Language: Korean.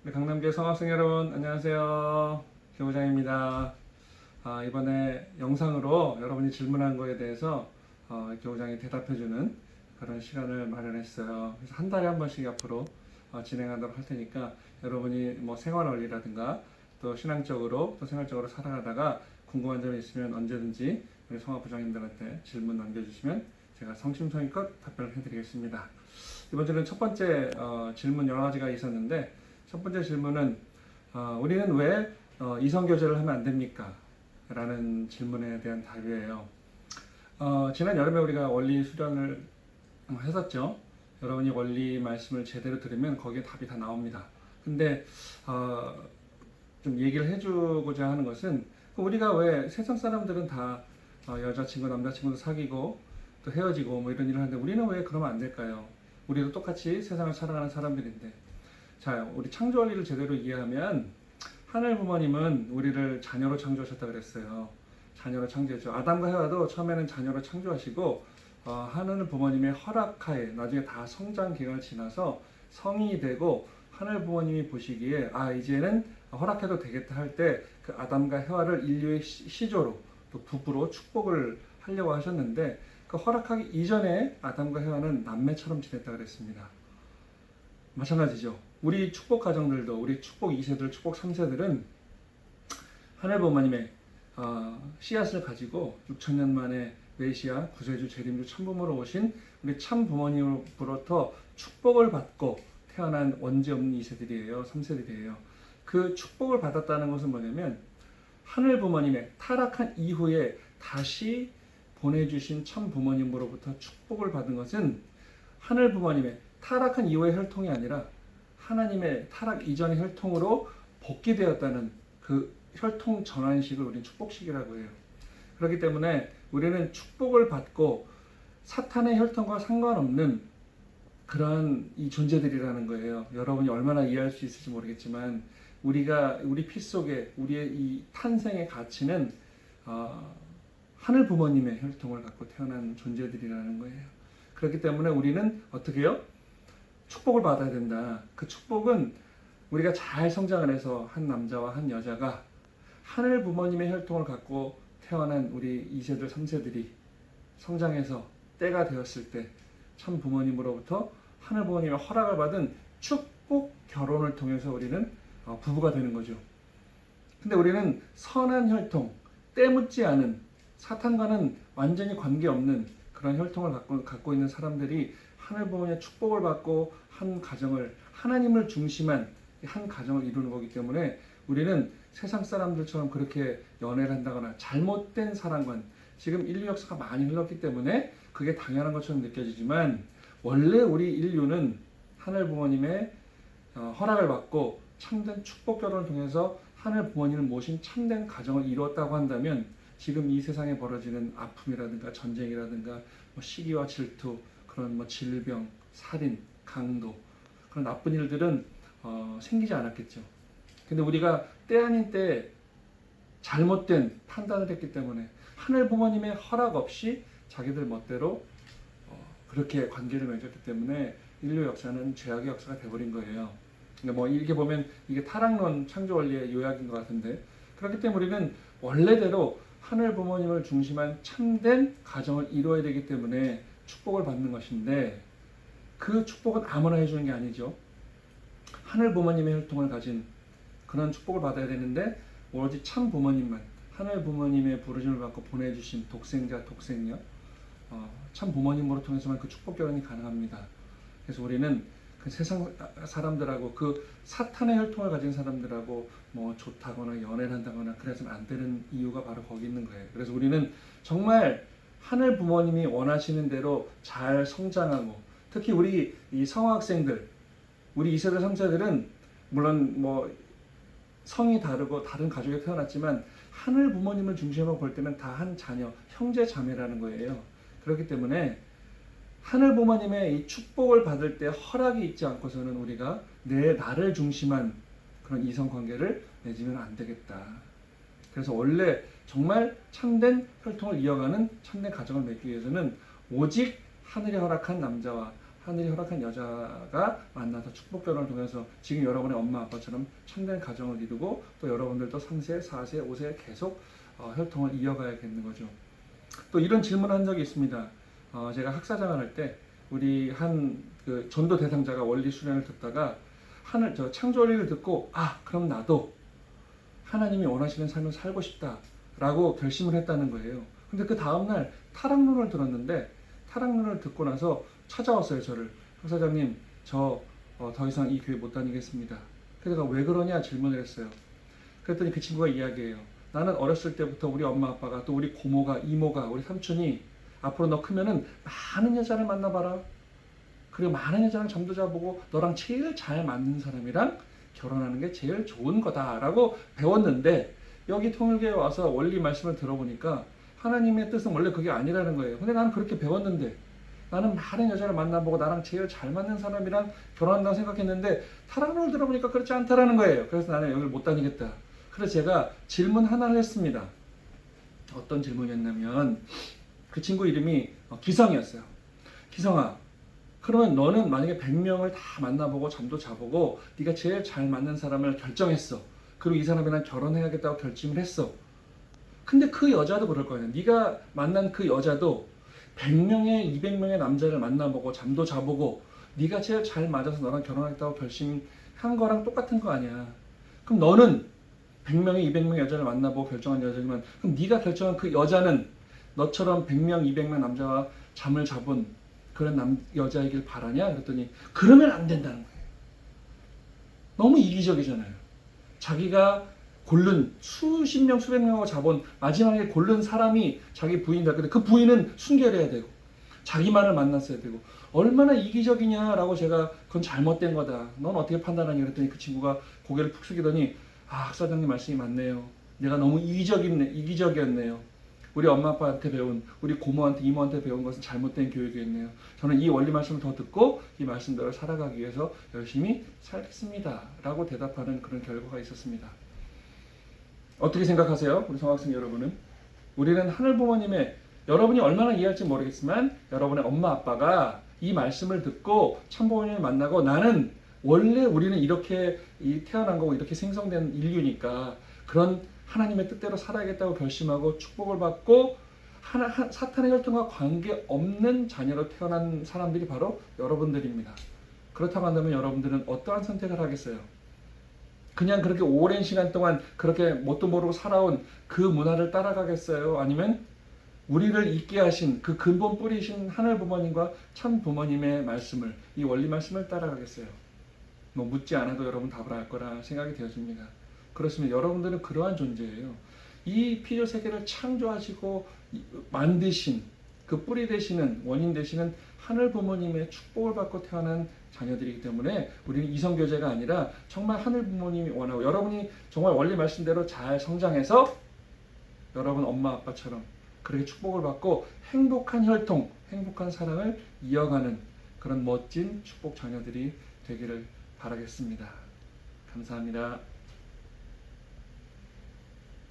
네, 강남교회 성학생 여러분 안녕하세요. 교우장입니다. 이번에 영상으로 여러분이 질문한 거에 대해서 교우장이 대답해주는 그런 시간을 마련했어요. 그래서 한 달에 한 번씩 앞으로 진행하도록 할 테니까 여러분이 뭐 생활원리라든가 또 신앙적으로 또 생활적으로 살아가다가 궁금한 점이 있으면 언제든지 우리 성화부장님들한테 질문 남겨주시면 제가 성심성의껏 답변을 해드리겠습니다. 이번 주는 첫 번째 질문 여러 가지가 있었는데 첫 번째 질문은 우리는 왜 이성교제를 하면 안 됩니까? 라는 질문에 대한 답이에요. 지난 여름에 우리가 원리 수련을 했었죠. 여러분이 원리 말씀을 제대로 들으면 거기에 답이 다 나옵니다. 근데 좀 얘기를 해주고자 하는 것은 우리가 왜 세상 사람들은 다 여자친구, 남자친구도 사귀고 또 헤어지고 뭐 이런 일을 하는데 우리는 왜 그러면 안 될까요? 우리도 똑같이 세상을 살아가는 사람들인데 자, 우리 창조 원리를 제대로 이해하면 하늘 부모님은 우리를 자녀로 창조하셨다 그랬어요. 자녀로 창조했죠. 아담과 해와도 처음에는 자녀로 창조하시고 하늘 부모님의 허락하에 나중에 다 성장 기간을 지나서 성인이 되고 하늘 부모님이 보시기에 이제는 허락해도 되겠다 할 때 그 아담과 해와를 인류의 시조로 또 부부로 축복을 하려고 하셨는데 그 허락하기 이전에 아담과 해와는 남매처럼 지냈다 그랬습니다. 마찬가지죠. 우리 축복 가정들도 우리 축복 2세들, 축복 3세들은 하늘 부모님의 씨앗을 가지고 6천년 만에 메시아, 구세주, 재림주, 참부모로 오신 우리 참 부모님으로부터 축복을 받고 태어난 원죄 없는 2세들이에요. 3세들이에요. 그 축복을 받았다는 것은 뭐냐면 하늘 부모님의 타락한 이후에 다시 보내주신 참 부모님으로부터 축복을 받은 것은 하늘 부모님의 타락한 이후의 혈통이 아니라 하나님의 타락 이전의 혈통으로 복귀되었다는 그 혈통 전환식을 우리는 축복식이라고 해요. 그렇기 때문에 우리는 축복을 받고 사탄의 혈통과 상관없는 그러한 이 존재들이라는 거예요. 여러분이 얼마나 이해할 수 있을지 모르겠지만 우리 피 속에 우리의 이 탄생의 가치는 하늘 부모님의 혈통을 갖고 태어난 존재들이라는 거예요. 그렇기 때문에 우리는 어떻게 해요? 축복을 받아야 된다. 그 축복은 우리가 잘 성장을 해서 한 남자와 한 여자가 하늘 부모님의 혈통을 갖고 태어난 우리 2세들, 3세들이 성장해서 때가 되었을 때 참 부모님으로부터 하늘 부모님의 허락을 받은 축복 결혼을 통해서 우리는 부부가 되는 거죠. 근데 우리는 선한 혈통, 때묻지 않은 사탄과는 완전히 관계없는 그런 혈통을 갖고 있는 사람들이 하늘 부모님의 축복을 받고 한 가정을 하나님을 중심한 한 가정을 이루는 거기 때문에 우리는 세상 사람들처럼 그렇게 연애를 한다거나 잘못된 사랑관 지금 인류 역사가 많이 흘렀기 때문에 그게 당연한 것처럼 느껴지지만 원래 우리 인류는 하늘 부모님의 허락을 받고 참된 축복 결혼을 통해서 하늘 부모님을 모신 참된 가정을 이루었다고 한다면 지금 이 세상에 벌어지는 아픔이라든가 전쟁이라든가 뭐 시기와 질투 그런 뭐 질병, 살인, 강도 그런 나쁜 일들은 생기지 않았겠죠. 근데 우리가 때 아닌 때 잘못된 판단을 했기 때문에 하늘 부모님의 허락 없이 자기들 멋대로 그렇게 관계를 맺었기 때문에 인류 역사는 죄악의 역사가 돼버린 거예요. 그러니까 뭐 이렇게 보면 이게 타락론 창조 원리의 요약인 것 같은데 그렇기 때문에 우리는 원래대로 하늘 부모님을 중심한 참된 가정을 이루어야 되기 때문에 축복을 받는 것인데 그 축복은 아무나 해주는 게 아니죠. 하늘 부모님의 혈통을 가진 그런 축복을 받아야 되는데 오로지 참 부모님만 하늘 부모님의 부르심을 받고 보내주신 독생자, 독생녀 참 부모님으로 통해서만 그 축복 결혼이 가능합니다. 그래서 우리는 그 세상 사람들하고 그 사탄의 혈통을 가진 사람들하고 뭐 좋다거나 연애를 한다거나 그래서는 안 되는 이유가 바로 거기 있는 거예요. 그래서 우리는 정말 하늘 부모님이 원하시는 대로 잘 성장하고 특히 우리 이 성학생들 우리 2세대 3세들은 물론 뭐 성이 다르고 다른 가족에 태어났지만 하늘 부모님을 중심으로 볼 때는 다 한 자녀, 형제 자매라는 거예요. 그렇기 때문에 하늘 부모님의 이 축복을 받을 때 허락이 있지 않고서는 우리가 나를 중심한 그런 이성 관계를 맺으면 안 되겠다. 그래서 원래 정말 참된 혈통을 이어가는 참된 가정을 맺기 위해서는 오직 하늘이 허락한 남자와 하늘이 허락한 여자가 만나서 축복 결혼을 통해서 지금 여러분의 엄마 아빠처럼 참된 가정을 이루고 또 여러분들도 3세, 4세, 5세 계속 혈통을 이어가야겠는 거죠. 또 이런 질문을 한 적이 있습니다. 제가 학사장을 할 때 우리 한 그 전도 대상자가 원리 수련을 듣다가 창조 원리를 듣고 그럼 나도 하나님이 원하시는 삶을 살고 싶다라고 결심을 했다는 거예요. 근데 그 다음날 타락론을 들었는데 타락론을 듣고 나서 찾아왔어요. 저를. 학사장님, 저 더 이상 이 교회 못 다니겠습니다. 그래서 왜 그러냐 질문을 했어요. 그랬더니 그 친구가 이야기해요. 나는 어렸을 때부터 우리 엄마 아빠가 또 우리 고모가 이모가 우리 삼촌이 앞으로 너 크면은 많은 여자를 만나봐라. 그리고 많은 여자랑 잠도 자보고 너랑 제일 잘 맞는 사람이랑 결혼하는 게 제일 좋은 거다라고 배웠는데 여기 통일교에 와서 원리 말씀을 들어보니까 하나님의 뜻은 원래 그게 아니라는 거예요. 근데 나는 그렇게 배웠는데 나는 많은 여자를 만나보고 나랑 제일 잘 맞는 사람이랑 결혼한다고 생각했는데 타락론을 들어보니까 그렇지 않다라는 거예요. 그래서 나는 여기를 못 다니겠다. 그래서 제가 질문 하나를 했습니다. 어떤 질문이었냐면 그 친구 이름이 기성이었어요. 기성아, 그러면 너는 만약에 100명을 다 만나보고 잠도 자보고 네가 제일 잘 맞는 사람을 결정했어. 그리고 이 사람이랑 결혼해야겠다고 결심을 했어. 근데 그 여자도 그럴 거예요. 네가 만난 그 여자도 100명의 200명의 남자를 만나보고 잠도 자보고 네가 제일 잘 맞아서 너랑 결혼하겠다고 결심한 거랑 똑같은 거 아니야. 그럼 너는 100명의 200명의 여자를 만나보고 결정한 여자지만 그럼 네가 결정한 그 여자는 너처럼 100명, 200명 남자와 잠을 자본 그런 여자이길 바라냐? 그랬더니 그러면 안 된다는 거예요. 너무 이기적이잖아요. 자기가 고른 수십 명, 수백 명하고 자본 마지막에 고른 사람이 자기 부인이다. 근데 그 부인은 순결해야 되고 자기만을 만났어야 되고 얼마나 이기적이냐라고 제가 그건 잘못된 거다. 넌 어떻게 판단하냐? 그랬더니 그 친구가 고개를 푹 숙이더니 학사장님 말씀이 맞네요. 내가 너무 이기적이었네요. 우리 엄마 아빠한테 배운, 우리 고모한테 이모한테 배운 것은 잘못된 교육이었네요. 저는 이 원리 말씀을 더 듣고 이 말씀대로 살아가기 위해서 열심히 살겠습니다. 라고 대답하는 그런 결과가 있었습니다. 어떻게 생각하세요? 우리 성학생 여러분은? 우리는 하늘 부모님의 여러분이 얼마나 이해할지 모르겠지만 여러분의 엄마 아빠가 이 말씀을 듣고 참부모님을 만나고 나는 원래 우리는 이렇게 태어난 거고 이렇게 생성된 인류니까 그런 하나님의 뜻대로 살아야겠다고 결심하고 축복을 받고 사탄의 혈통과 관계없는 자녀로 태어난 사람들이 바로 여러분들입니다. 그렇다고 한다면 여러분들은 어떠한 선택을 하겠어요? 그냥 그렇게 오랜 시간 동안 그렇게 뭣도 모르고 살아온 그 문화를 따라가겠어요? 아니면 우리를 있게 하신 그 근본 뿌리신 하늘 부모님과 참 부모님의 말씀을, 이 원리 말씀을 따라가겠어요? 뭐 묻지 않아도 여러분 답을 알 거라 생각이 되어집니다. 그렇습니다. 여러분들은 그러한 존재예요. 이 피조 세계를 창조하시고 만드신 그 뿌리 되시는 원인 되시는 하늘 부모님의 축복을 받고 태어난 자녀들이기 때문에 우리는 이성교제가 아니라 정말 하늘 부모님이 원하고 여러분이 정말 원리 말씀대로 잘 성장해서 여러분 엄마 아빠처럼 그렇게 축복을 받고 행복한 혈통, 행복한 사랑을 이어가는 그런 멋진 축복 자녀들이 되기를 바라겠습니다. 감사합니다.